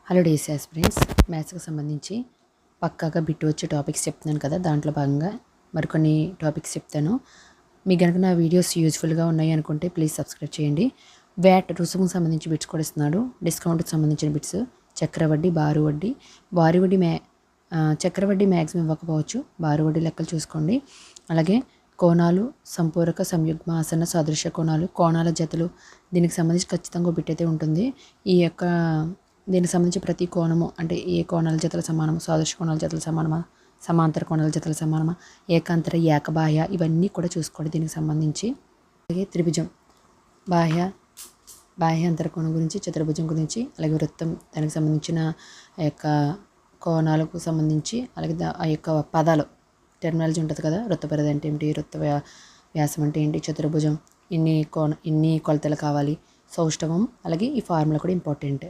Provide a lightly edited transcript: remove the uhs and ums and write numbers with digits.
Hello days aspirants, మ్యాథ్స్కి సంబంధించి పక్కాగా bit వచ్చే టాపిక్స్ చెప్తున్నాను కదా. దాంట్లో భాగంగా మరికొన్ని టాపిక్స్ చెప్తాను. మీకు కనుక నా వీడియోస్ యూజ్ఫుల్గా ఉన్నాయి అనుకుంటే ప్లీజ్ సబ్స్క్రైబ్ చేయండి. వ్యాట్ రుసుముకు సంబంధించి బిట్స్ కూడా ఇస్తున్నాడు. డిస్కౌంట్కి సంబంధించిన బిట్స్, చక్రవడ్డీ, బారు వడ్డీ, బారు వడ్డీ చక్రవడ్డీ మ్యాక్సిమం ఇవ్వకపోవచ్చు. బారు వడ్డీ లెక్కలు చూసుకోండి. అలాగే కోణాలు, సంపూరక, సంయుగ్మ, ఆసన్న, సాదృశ్య కోణాలు, కోణాల జతలు, దీనికి సంబంధించి ఖచ్చితంగా బిట్ అయితే ఉంటుంది. దీనికి సంబంధించి ప్రతి కోణము అంటే ఏ కోణాల జతల సమానము, సాదృశ్య కోణాల జతల సమానమా, సమాంతర కోణాల జతల సమానమా, ఏకాంతర, ఏకబాహ్య, ఇవన్నీ కూడా చూసుకోండి దీనికి సంబంధించి. అలాగే త్రిభుజం, బాహ్య అంతర కోణం గురించి, చతుర్భుజం గురించి, అలాగే వృత్తం, దానికి సంబంధించిన ఆ యొక్క కోణాలకు సంబంధించి, అలాగే ఆ యొక్క పదాలు టెర్మినాలజీ ఉంటుంది కదా. వృత్త పరిధి అంటే ఏంటి, వృత్త వ్యాసం అంటే ఏంటి, చతుర్భుజం ఇన్ని కొలతలు కావాలి, సౌష్ఠవం, అలాగే ఈ ఫార్ములా కూడా ఇంపార్టెంట్.